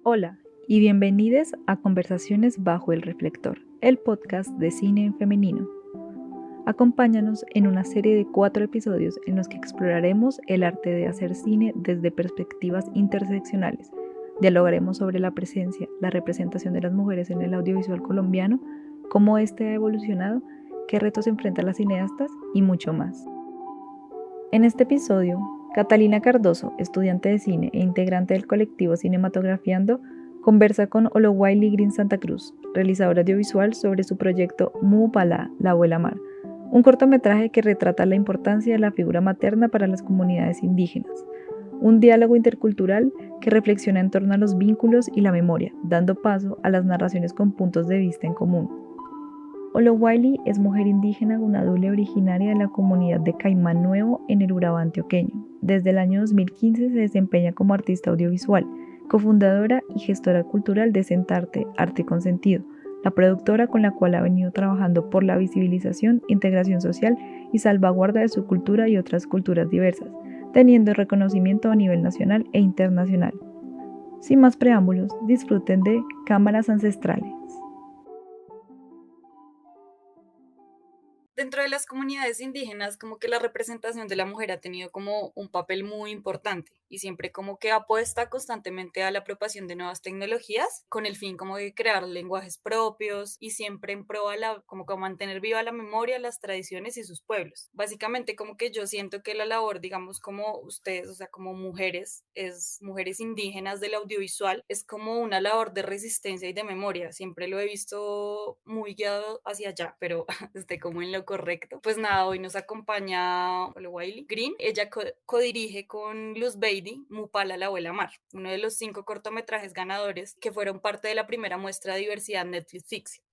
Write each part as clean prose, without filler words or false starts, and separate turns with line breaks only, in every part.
Hola y bienvenidos a Conversaciones bajo el reflector, el podcast de cine en femenino. Acompáñanos en una serie de 4 episodios en los que exploraremos el arte de hacer cine desde perspectivas interseccionales. Dialogaremos sobre la presencia, la representación de las mujeres en el audiovisual colombiano, cómo este ha evolucionado, qué retos enfrentan las cineastas y mucho más. En este episodio, Catalina Cardoso, estudiante de cine e integrante del colectivo Cinematografiando, conversa con Olowaili Green Santa Cruz, realizadora audiovisual, sobre su proyecto Muupala, la abuela mar, un cortometraje que retrata la importancia de la figura materna para las comunidades indígenas, un diálogo intercultural que reflexiona en torno a los vínculos y la memoria, dando paso a las narraciones con puntos de vista en común. Olowaili es mujer indígena gunadule originaria de la comunidad de Caimán Nuevo en el Urabá antioqueño. Desde el año 2015 se desempeña como artista audiovisual, cofundadora y gestora cultural de Sentarte, Arte con Sentido, la productora con la cual ha venido trabajando por la visibilización, integración social y salvaguarda de su cultura y otras culturas diversas, teniendo reconocimiento a nivel nacional e internacional. Sin más preámbulos, disfruten de Cámaras Ancestrales.
Dentro de las comunidades indígenas, como que la representación de la mujer ha tenido como un papel muy importante y siempre como que apuesta constantemente a la apropiación de nuevas tecnologías con el fin como de crear lenguajes propios y siempre en pro a como que a mantener viva la memoria, las tradiciones y sus pueblos. Básicamente como que yo siento que la labor, digamos, como ustedes, o sea, como mujeres, mujeres indígenas del audiovisual, es como una labor de resistencia y de memoria. Siempre lo he visto muy guiado hacia allá, pero esté como en lo correcto. Pues nada, hoy nos acompaña Wiley Green. Ella codirige con Luz Beatty Mupala, la abuela mar, uno de los 5 cortometrajes ganadores que fueron parte de la primera muestra de diversidad Netflix Fiction.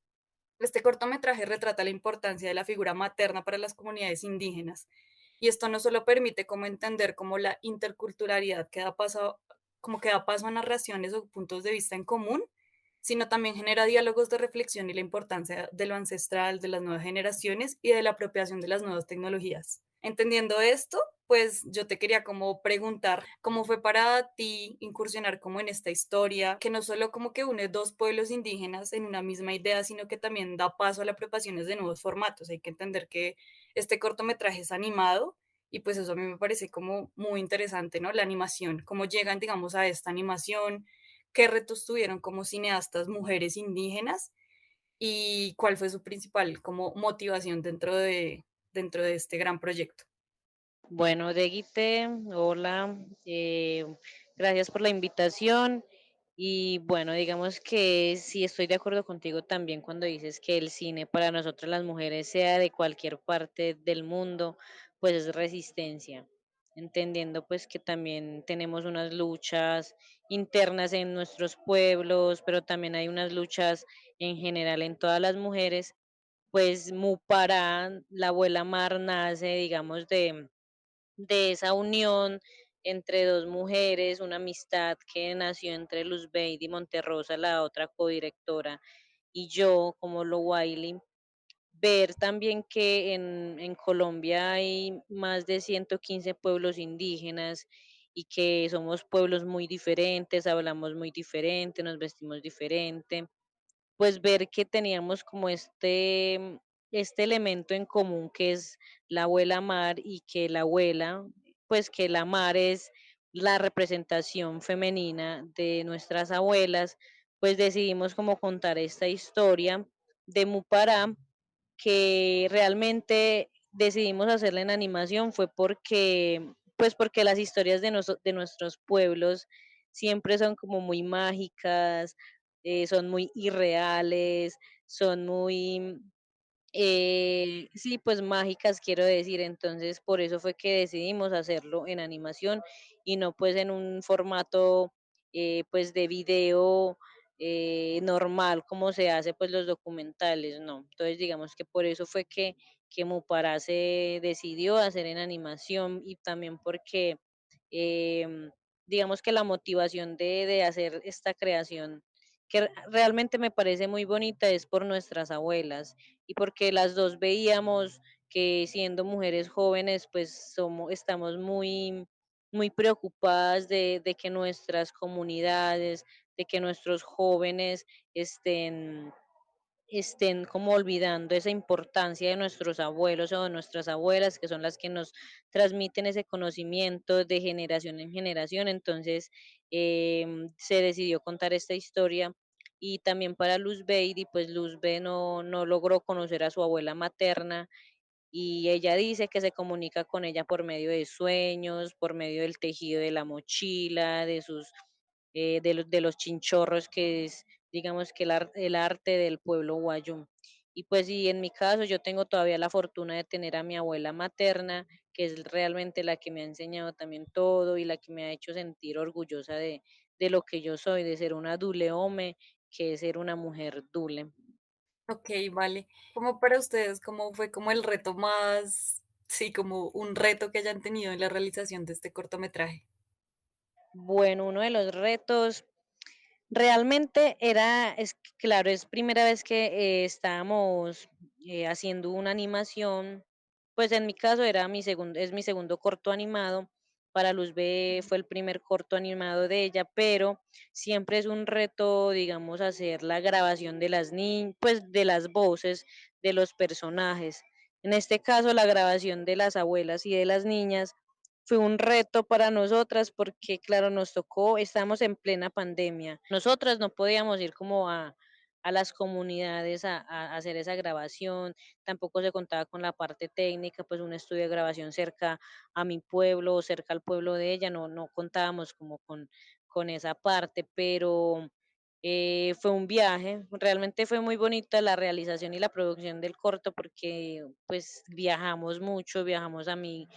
Este cortometraje retrata la importancia de la figura materna para las comunidades indígenas. Y esto no solo permite como entender como la interculturalidad que da paso a narraciones o puntos de vista en común, sino también genera diálogos de reflexión y la importancia de lo ancestral, de las nuevas generaciones y de la apropiación de las nuevas tecnologías. Entendiendo esto, pues yo te quería como preguntar cómo fue para ti incursionar como en esta historia, que no solo como que une dos pueblos indígenas en una misma idea, sino que también da paso a la apropiación de nuevos formatos. Hay que entender que este cortometraje es animado y pues eso a mí me parece como muy interesante, ¿no? La animación, cómo llegan, digamos, a esta animación, qué retos tuvieron como cineastas mujeres indígenas y cuál fue su principal como motivación dentro de este gran proyecto.
Bueno, Deguite, hola, gracias por la invitación. Y bueno, digamos que sí estoy de acuerdo contigo también cuando dices que el cine para nosotras las mujeres, sea de cualquier parte del mundo, pues es resistencia, entendiendo pues que también tenemos unas luchas internas en nuestros pueblos, pero también hay unas luchas en general en todas las mujeres. Pues Mupará, la abuela Mar, nace, digamos, de esa unión entre dos mujeres, una amistad que nació entre Luzbeidi Monterrosa, la otra codirectora, y yo como Lo Wiley. Ver también que en Colombia hay más de 115 pueblos indígenas y que somos pueblos muy diferentes, hablamos muy diferente, nos vestimos diferente, pues ver que teníamos como este elemento en común que es la abuela mar y que la abuela, pues que la mar es la representación femenina de nuestras abuelas, pues decidimos como contar esta historia de Mupará, que realmente decidimos hacerla en animación fue porque, pues porque las historias de nuestros pueblos siempre son como muy mágicas, son muy irreales, son muy, sí, pues mágicas quiero decir. Entonces por eso fue que decidimos hacerlo en animación y no pues en un formato pues de video normal como se hace pues los documentales, no. Entonces digamos que por eso fue que Mupara se decidió hacer en animación y también porque em, digamos que la motivación de hacer esta creación que realmente me parece muy bonita es por nuestras abuelas y porque las dos veíamos que siendo mujeres jóvenes, pues estamos muy, muy preocupadas de que nuestras comunidades, de que nuestros jóvenes estén estén como olvidando esa importancia de nuestros abuelos o de nuestras abuelas, que son las que nos transmiten ese conocimiento de generación en generación. Entonces, se decidió contar esta historia. Y también para Luz Beatty, pues Luzbe no logró conocer a su abuela materna y ella dice que se comunica con ella por medio de sueños, por medio del tejido de la mochila, de sus de los chinchorros, que es, digamos, que el arte del pueblo guayú. Y pues sí, en mi caso yo tengo todavía la fortuna de tener a mi abuela materna, que es realmente la que me ha enseñado también todo y la que me ha hecho sentir orgullosa de lo que yo soy, de ser una duleome, que es ser una mujer dule.
Ok, vale. Como para ustedes, ¿cómo fue como el reto más, sí, como un reto que hayan tenido en la realización de este cortometraje?
Bueno, uno de los retos realmente claro, es primera vez que estábamos haciendo una animación, pues en mi caso es mi segundo corto animado, para Luz B fue el primer corto animado de ella, pero siempre es un reto, digamos, hacer la grabación de pues de las voces de los personajes. En este caso, la grabación de las abuelas y de las niñas fue un reto para nosotras porque, claro, nos tocó, estamos en plena pandemia. Nosotras no podíamos ir como a las comunidades a hacer esa grabación, tampoco se contaba con la parte técnica, pues un estudio de grabación cerca a mi pueblo o cerca al pueblo de ella, no contábamos como con esa parte, pero fue un viaje, realmente fue muy bonita la realización y la producción del corto porque pues viajamos mucho, viajamos a mi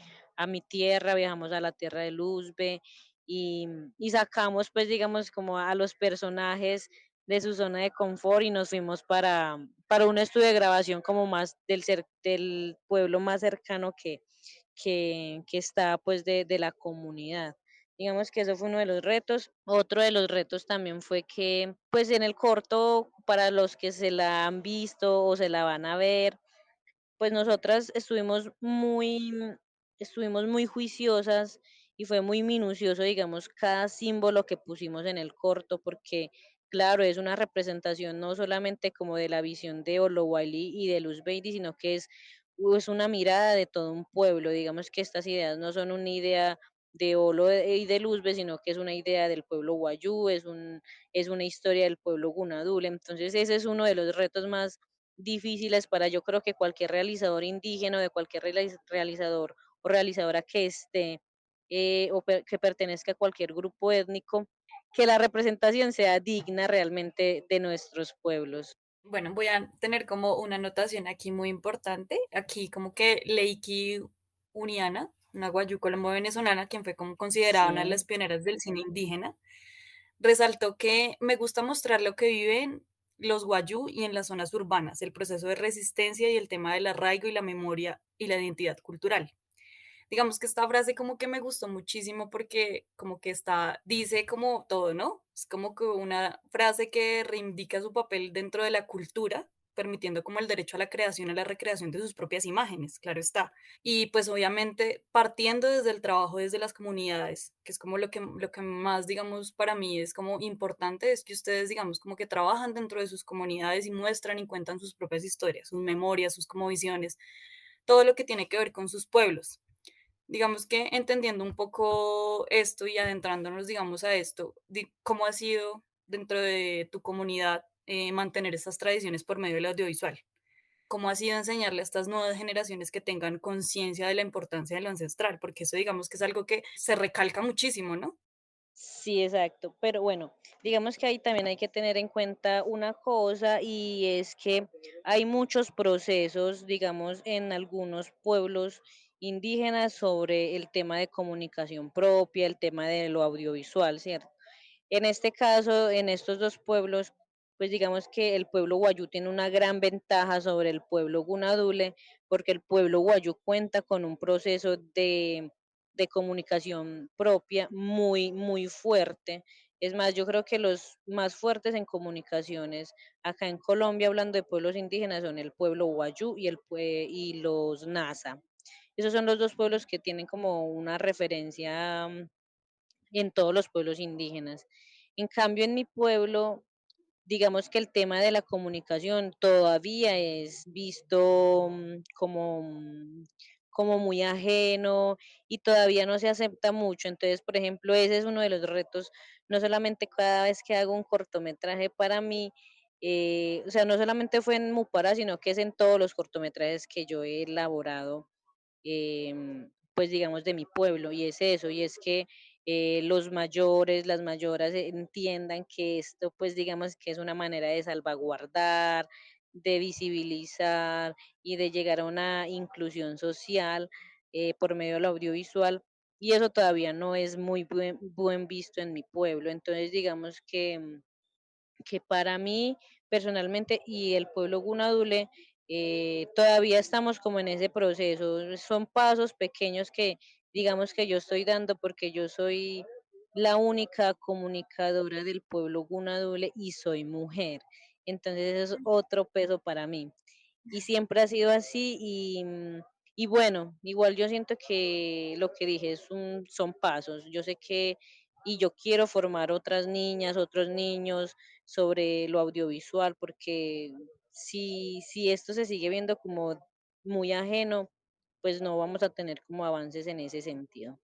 tierra, viajamos a la tierra de Luzbe y sacamos pues digamos como a los personajes de su zona de confort y nos fuimos para un estudio de grabación como más del pueblo más cercano que está pues de la comunidad. Digamos que eso fue uno de los retos. Otro de los retos también fue que, pues en el corto, para los que se la han visto o se la van a ver, pues nosotras estuvimos muy juiciosas y fue muy minucioso, digamos, cada símbolo que pusimos en el corto, porque claro, es una representación no solamente como de la visión de Olowale y de Luz Beatty, sino que es una mirada de todo un pueblo. Digamos que estas ideas no son una idea de y de Luzbe, sino que es una idea del pueblo Wayuu, es una historia del pueblo Gunadul. Entonces ese es uno de los retos más difíciles para yo creo que cualquier realizador indígena o de cualquier realizador o realizadora que esté que pertenezca a cualquier grupo étnico, que la representación sea digna realmente de nuestros pueblos.
Bueno, voy a tener como una anotación aquí muy importante. Aquí como que Leiki Uniana, una guayú colombo-venezolana, quien fue como considerada una de
Sí.
las pioneras del cine indígena, resaltó que me gusta mostrar lo que viven los guayú y en las zonas urbanas, el proceso de resistencia y el tema del arraigo y la memoria y la identidad cultural. Digamos que esta frase como que me gustó muchísimo porque como que dice como todo, ¿no? Es como que una frase que reivindica su papel dentro de la cultura, permitiendo como el derecho a la creación y a la recreación de sus propias imágenes, claro está. Y pues obviamente partiendo desde el trabajo desde las comunidades, que es como lo que más, digamos, para mí es como importante, es que ustedes, digamos, como que trabajan dentro de sus comunidades y muestran y cuentan sus propias historias, sus memorias, sus como visiones, todo lo que tiene que ver con sus pueblos. Digamos que entendiendo un poco esto y adentrándonos, digamos, a esto, ¿cómo ha sido dentro de tu comunidad mantener estas tradiciones por medio del audiovisual? ¿Cómo ha sido enseñarle a estas nuevas generaciones que tengan conciencia de la importancia de lo ancestral? Porque eso digamos que es algo que se recalca muchísimo, ¿no?
Sí, exacto. Pero bueno, digamos que ahí también hay que tener en cuenta una cosa y es que hay muchos procesos, digamos, en algunos pueblos indígenas sobre el tema de comunicación propia, el tema de lo audiovisual, ¿cierto? En este caso, en estos dos pueblos, pues digamos que el pueblo Guayú tiene una gran ventaja sobre el pueblo Gunadule, porque el pueblo Guayú cuenta con un proceso de comunicación propia muy fuerte. Es más, yo creo que los más fuertes en comunicaciones acá en Colombia, hablando de pueblos indígenas, son el pueblo Guayú y los Nasa. Esos son los dos pueblos que tienen como una referencia en todos los pueblos indígenas. En cambio, en mi pueblo, digamos que el tema de la comunicación todavía es visto como muy ajeno y todavía no se acepta mucho. Entonces, por ejemplo, ese es uno de los retos, no solamente cada vez que hago un cortometraje para mí, o sea, no solamente fue en Mupara, sino que es en todos los cortometrajes que yo he elaborado, pues digamos de mi pueblo, y es eso, y es que los mayores, las mayoras entiendan que esto pues digamos que es una manera de salvaguardar, de visibilizar y de llegar a una inclusión social por medio del audiovisual. Y eso todavía no es muy buen visto en mi pueblo. Entonces, digamos que para mí personalmente y el pueblo gunadule todavía estamos como en ese proceso. Son pasos pequeños que digamos que yo estoy dando porque yo soy la única comunicadora del pueblo gunadule y soy mujer. Entonces eso es otro peso para mí. Y siempre ha sido así y bueno, igual yo siento que lo que dije son pasos. Yo sé que y yo quiero formar otras niñas, otros niños sobre lo audiovisual, porque si esto se sigue viendo como muy ajeno, pues no vamos a tener como avances en ese sentido.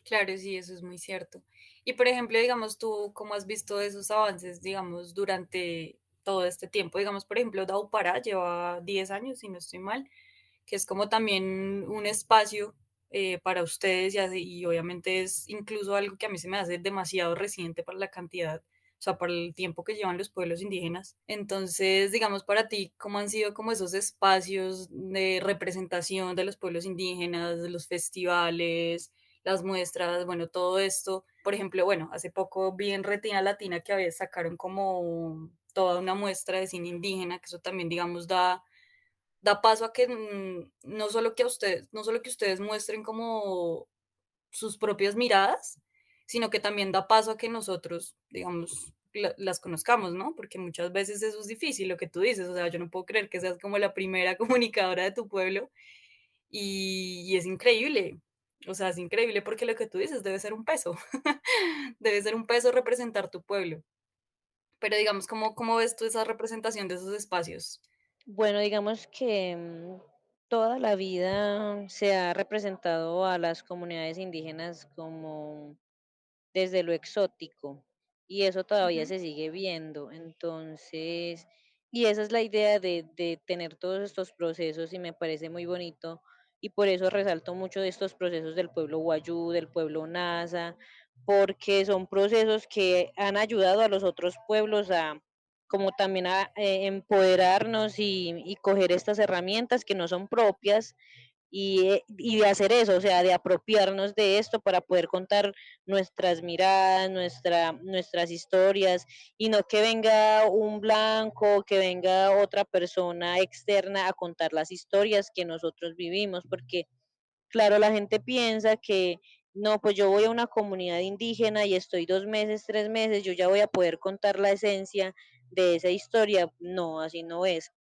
Claro, sí, eso es muy cierto. Y por ejemplo, digamos, tú, ¿cómo has visto esos avances, digamos, durante todo este tiempo? Digamos, por ejemplo, Daupara lleva 10 años, si no estoy mal, que es como también un espacio para ustedes y obviamente es incluso algo que a mí se me hace demasiado reciente para la cantidad, o sea, para el tiempo que llevan los pueblos indígenas. Entonces, digamos, para ti, ¿cómo han sido como esos espacios de representación de los pueblos indígenas, de los festivales, las muestras, bueno, todo esto? Por ejemplo, bueno, hace poco vi en Retina Latina que sacaron como toda una muestra de cine indígena, que eso también, digamos, da paso a que no solo que a ustedes, no solo que ustedes muestren como sus propias miradas, sino que también da paso a que nosotros, digamos, las conozcamos, ¿no? Porque muchas veces eso es difícil, lo que tú dices, o sea, yo no puedo creer que seas como la primera comunicadora de tu pueblo y es increíble, o sea, es increíble porque lo que tú dices debe ser un peso, debe ser un peso representar tu pueblo. Pero digamos, ¿cómo ves tú esa representación de esos espacios?
Bueno, digamos que toda la vida se ha representado a las comunidades indígenas como desde lo exótico y eso todavía
Ujú.
se sigue viendo. Entonces, y esa es la idea de tener todos estos procesos y me parece muy bonito y por eso resalto mucho de estos procesos del pueblo Wayuu, del pueblo Nasa, porque son procesos que han ayudado a los otros pueblos a como también a empoderarnos y coger estas herramientas que no son propias y de hacer eso, o sea, de apropiarnos de esto para poder contar nuestras miradas, nuestras historias, y no que venga un blanco, que venga otra persona externa a contar las historias que nosotros vivimos, porque claro, la gente piensa que no, pues yo voy a una comunidad indígena y estoy 2 meses, 3 meses, yo ya voy a poder contar la esencia de esa historia. No, así no es.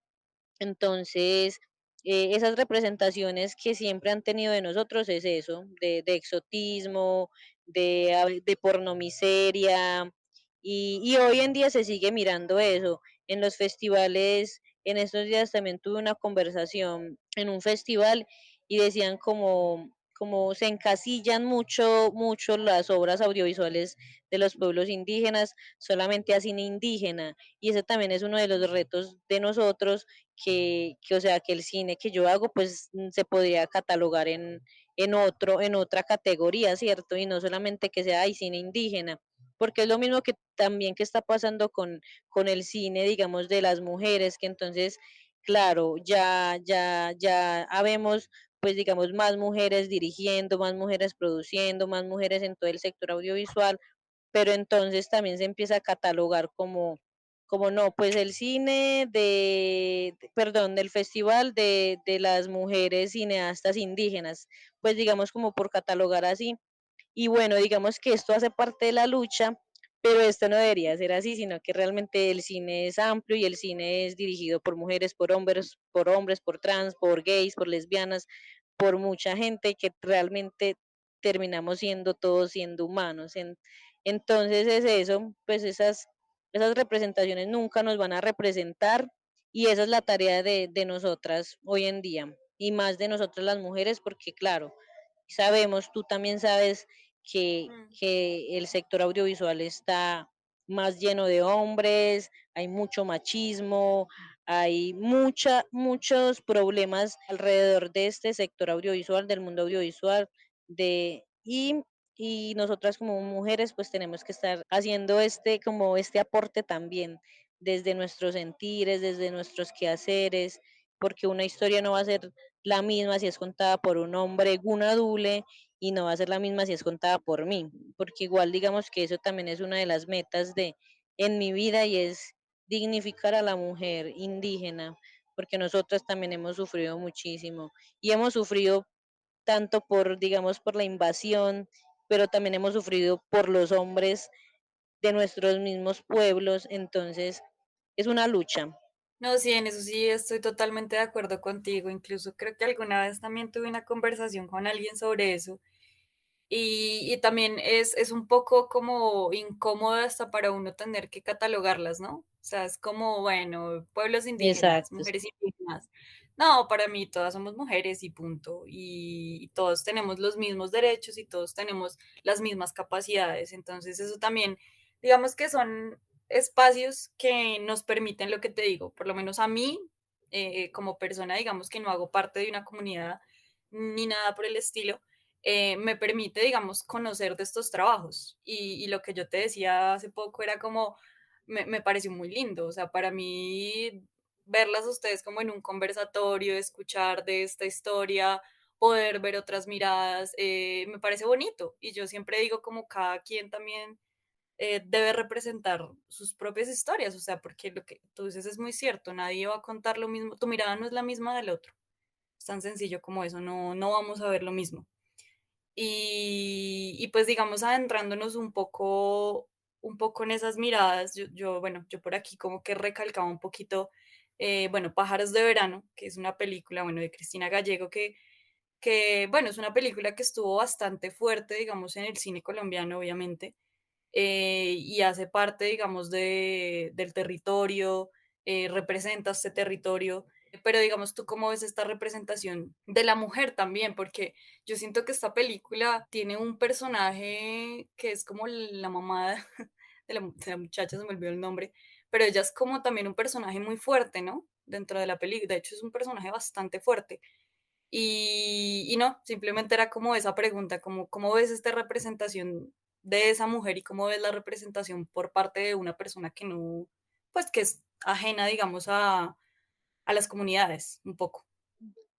Entonces, esas representaciones que siempre han tenido de nosotros es eso, de exotismo, de pornomiseria, y hoy en día se sigue mirando eso. En los festivales, en estos días también tuve una conversación en un festival y decían como se encasillan mucho las obras audiovisuales de los pueblos indígenas solamente a cine indígena. Y ese también es uno de los retos de nosotros o sea, que el cine que yo hago, pues se podría catalogar en otra categoría, ¿cierto? Y no solamente que sea hay cine indígena, porque es lo mismo que también que está pasando con el cine, digamos, de las mujeres, que entonces, claro, ya habemos, pues digamos, más mujeres dirigiendo, más mujeres produciendo, más mujeres en todo el sector audiovisual, pero entonces también se empieza a catalogar como no, pues el cine perdón, del festival de las mujeres cineastas indígenas, pues digamos como por catalogar así. Y bueno, digamos que esto hace parte de la lucha, pero esto no debería ser así, sino que realmente el cine es amplio y el cine es dirigido por mujeres, por trans, por gays, por lesbianas, por mucha gente que realmente terminamos siendo todos siendo humanos. Entonces es eso, pues esas representaciones nunca nos van a representar y esa es la tarea de nosotras hoy en día y más de nosotras las mujeres porque claro, sabemos, tú también sabes
Mm.
que el sector audiovisual está más lleno de hombres, hay mucho machismo, hay muchos problemas alrededor de este sector audiovisual, del mundo audiovisual, de, y nosotras como mujeres pues tenemos que estar haciendo como este aporte también desde nuestros sentires, desde nuestros quehaceres, porque una historia no va a ser la misma si es contada por un hombre gunadule y no va a ser la misma si es contada por mí, porque igual digamos que eso también es una de las metas de en mi vida y es dignificar a la mujer indígena, porque nosotras también hemos sufrido muchísimo y hemos sufrido tanto por, digamos, por la invasión, pero también hemos sufrido por los hombres de nuestros mismos pueblos, entonces es una lucha.
No, sí, en eso sí estoy totalmente de acuerdo contigo. Incluso creo que alguna vez también tuve una conversación con alguien sobre eso. Y también es un poco como incómodo hasta para uno tener que catalogarlas, ¿no? O sea, es como, bueno, pueblos indígenas,
Exacto.
mujeres indígenas. No, para mí todas somos mujeres y punto. Y todos tenemos los mismos derechos y todos tenemos las mismas capacidades. Entonces, eso también, digamos que son espacios que nos permiten lo que te digo, por lo menos a mí, como persona, digamos que no hago parte de una comunidad ni nada por el estilo, me permite, digamos, conocer de estos trabajos. Y lo que yo te decía hace poco era como, me pareció muy lindo, o sea, para mí verlas a ustedes como en un conversatorio, escuchar de esta historia, poder ver otras miradas, me parece bonito. Y yo siempre digo como cada quien también debe representar sus propias historias, o sea, porque lo que tú dices es muy cierto, nadie va a contar lo mismo, tu mirada no es la misma del otro, es tan sencillo como eso, no vamos a ver lo mismo. Y pues, digamos, adentrándonos un poco en esas miradas, bueno, yo por aquí como que recalcaba un poquito, bueno, Pájaros de verano, que es una película, bueno, de Cristina Gallego, bueno, es una película que estuvo bastante fuerte, digamos, en el cine colombiano, obviamente, y hace parte, digamos, del territorio, representa este territorio. Pero digamos, ¿tú cómo ves esta representación de la mujer también? Porque yo siento que esta película tiene un personaje que es como la mamá de la muchacha, se me olvidó el nombre, pero ella es como también un personaje muy fuerte, ¿no? Dentro de la película, de hecho es un personaje bastante fuerte. Y no, simplemente era como esa pregunta, como, ¿cómo ves esta representación de esa mujer y cómo ves la representación por parte de una persona que no, pues que es ajena, digamos, a las comunidades, un poco?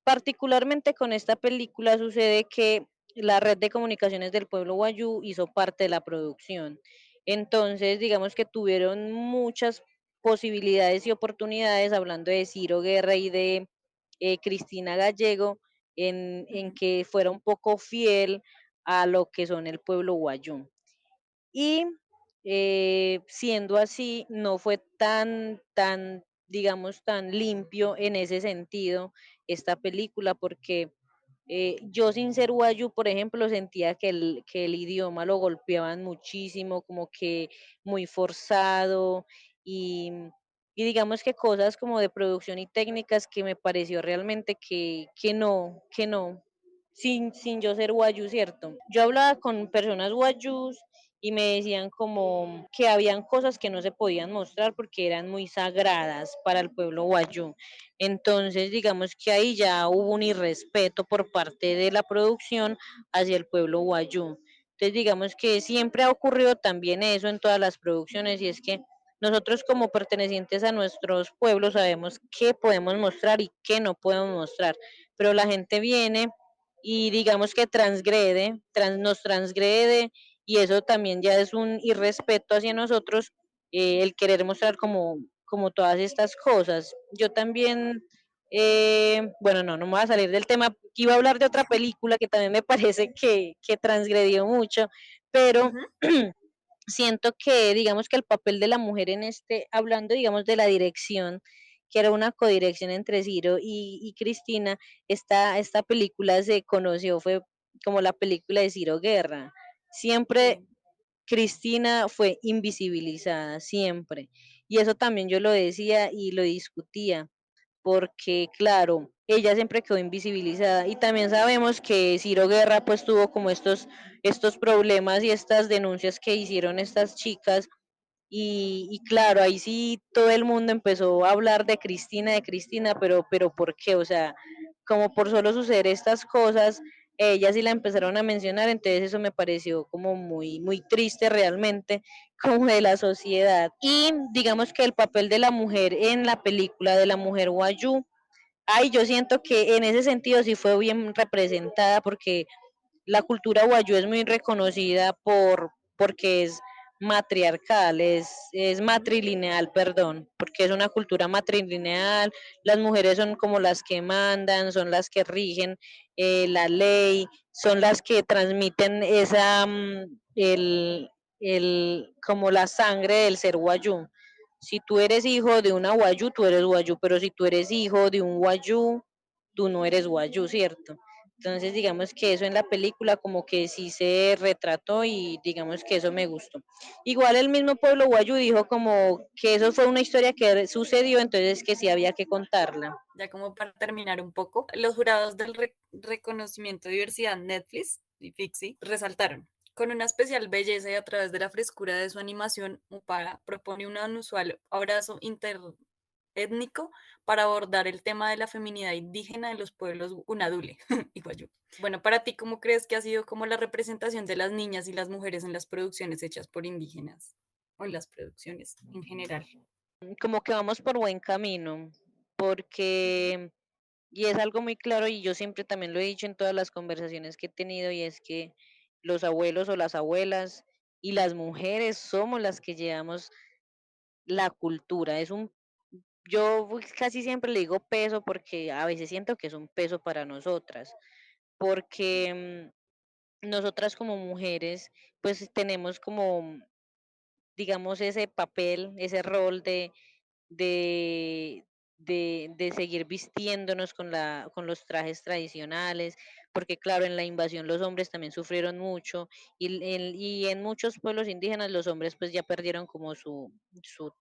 Particularmente con esta película sucede que la red de comunicaciones del pueblo Wayuu hizo parte de la producción. Entonces, digamos que tuvieron muchas posibilidades y oportunidades, hablando de Ciro Guerra y de Cristina Gallego, en
Ujú.
que fuera un poco fiel a lo que son el pueblo Wayuu. Y siendo así, no fue digamos, tan limpio en ese sentido esta película, porque yo sin ser guayú, por ejemplo, sentía que el idioma lo golpeaban muchísimo, como que muy forzado y, y digamos que cosas como de producción y técnicas que me pareció realmente que no, sin yo ser guayú, ¿cierto? Yo hablaba con personas guayús y me decían como que habían cosas que no se podían mostrar porque eran muy sagradas para el pueblo guayú. Entonces, digamos que ahí ya hubo un irrespeto por parte de la producción hacia el pueblo guayú. Entonces, digamos que siempre ha ocurrido también eso en todas las producciones y es que nosotros como pertenecientes a nuestros pueblos sabemos qué podemos mostrar y qué no podemos mostrar, pero la gente viene y digamos que nos transgrede y eso también ya es un irrespeto hacia nosotros, el querer mostrar como todas estas cosas. Yo también, bueno, no me voy a salir del tema, iba a hablar de otra película que también me parece que transgredió mucho, pero
Ujú.
siento que, digamos que el papel de la mujer en hablando, digamos, de la dirección, que era una codirección entre Ciro y Cristina, esta película se conoció, fue como la película de Ciro Guerra. Siempre
Sí.
Cristina fue invisibilizada siempre. Y eso también yo lo decía y lo discutía, porque claro, ella siempre quedó invisibilizada. Y también sabemos que Ciro Guerra pues tuvo como estos problemas y estas denuncias que hicieron estas chicas y claro, ahí sí todo el mundo empezó a hablar de Cristina, pero ¿por qué? O sea, como por solo suceder estas cosas, ellas sí la empezaron a mencionar, entonces eso me pareció como muy, muy triste realmente, como de la sociedad. Y digamos que el papel de la mujer en la película de la mujer Wayuu, ay, yo siento que en ese sentido sí fue bien representada porque la cultura guayú es muy reconocida porque es matriarcal, es matrilineal, perdón, porque es una cultura matrilineal, las mujeres son como las que mandan, son las que rigen la ley, son las que transmiten como la sangre del ser guayú. Si tú eres hijo de una guayú, tú eres guayú, pero si tú eres hijo de un guayú, tú no eres guayú, ¿cierto? Entonces, digamos que eso en la película como que sí se retrató y digamos que eso me gustó. Igual el mismo pueblo guayú dijo como que eso fue una historia que sucedió, entonces que sí había que contarla.
Ya como para terminar un poco, los jurados del reconocimiento de diversidad Netflix y Fixi resaltaron. Con una especial belleza y a través de la frescura de su animación, Upara propone un inusual abrazo interétnico para abordar el tema de la feminidad indígena de los pueblos Unadule y Guayú. Bueno, para ti, ¿cómo crees que ha sido como la representación de las niñas y las mujeres en las producciones hechas por indígenas o en las producciones en general?
Como que vamos por buen camino, porque, y es algo muy claro y yo siempre también lo he dicho en todas las conversaciones que he tenido y es que los abuelos o las abuelas y las mujeres somos las que llevamos la cultura. Yo casi siempre le digo peso porque a veces siento que es un peso para nosotras, porque nosotras como mujeres pues tenemos como, digamos, ese papel, ese rol de, de seguir vistiéndonos con los trajes tradicionales, porque claro, en la invasión los hombres también sufrieron mucho y en muchos pueblos indígenas los hombres pues ya perdieron como su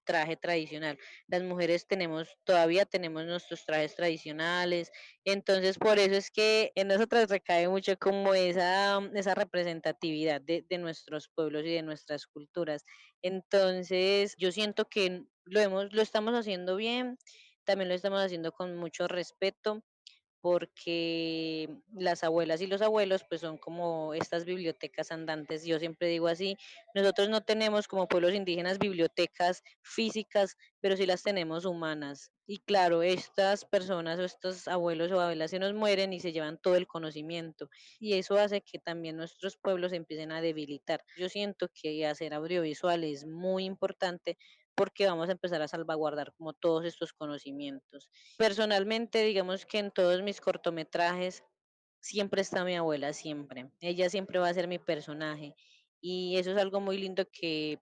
traje tradicional. Las mujeres todavía tenemos nuestros trajes tradicionales, entonces por eso es que en nosotras recae mucho como esa representatividad de nuestros pueblos y de nuestras culturas. Entonces, yo siento que lo estamos haciendo bien, también lo estamos haciendo con mucho respeto, porque las abuelas y los abuelos pues son como estas bibliotecas andantes, yo siempre digo así, nosotros no tenemos como pueblos indígenas bibliotecas físicas, pero sí las tenemos humanas. Y claro, estas personas o estos abuelos o abuelas se nos mueren y se llevan todo el conocimiento y eso hace que también nuestros pueblos se empiecen a debilitar. Yo siento que hacer audiovisual es muy importante porque vamos a empezar a salvaguardar como todos estos conocimientos. Personalmente, digamos que en todos mis cortometrajes siempre está mi abuela, siempre. Ella siempre va a ser mi personaje. Y eso es algo muy lindo que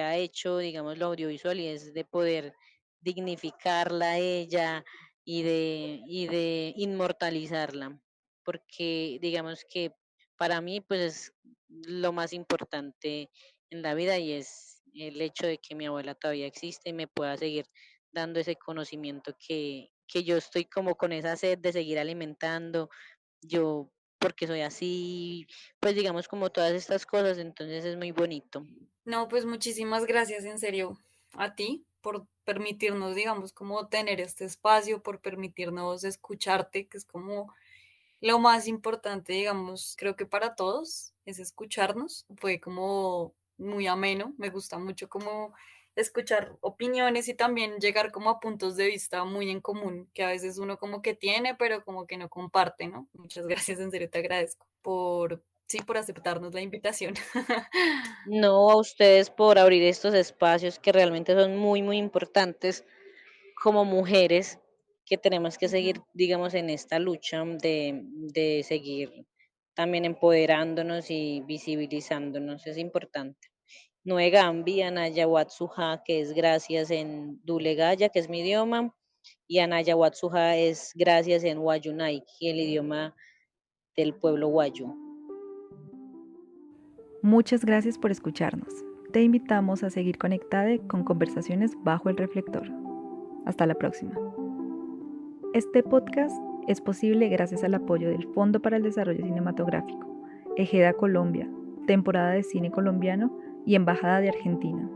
ha hecho, digamos, lo audiovisual y es de poder dignificarla a ella y de inmortalizarla. Porque digamos que para mí, pues es lo más importante en la vida y es el hecho de que mi abuela todavía existe y me pueda seguir dando ese conocimiento que yo estoy como con esa sed de seguir alimentando, yo porque soy así, pues digamos como todas estas cosas, entonces es muy bonito.
No, pues muchísimas gracias en serio a ti por permitirnos, digamos, como tener este espacio, por permitirnos escucharte, que es como lo más importante, digamos, creo que para todos es escucharnos. Fue como muy ameno, me gusta mucho como escuchar opiniones y también llegar como a puntos de vista muy en común, que a veces uno como que tiene, pero como que no comparte, ¿no? Muchas gracias, en serio te agradezco por, sí, por aceptarnos la invitación.
No a ustedes por abrir estos espacios que realmente son muy, muy importantes como mujeres que tenemos que seguir,
Ujú.
digamos, en esta lucha de seguir también empoderándonos y visibilizándonos, es importante. Nue Gambi, Anaya Watsuha, que es gracias en Dulegaya, que es mi idioma, y Anaya Watsuha es gracias en Wayunaiki, el idioma del pueblo Wayu.
Muchas gracias por escucharnos. Te invitamos a seguir conectada con Conversaciones bajo el reflector. Hasta la próxima. Este podcast es posible gracias al apoyo del Fondo para el Desarrollo Cinematográfico, Ejeda Colombia, Temporada de Cine Colombiano y Embajada de Argentina.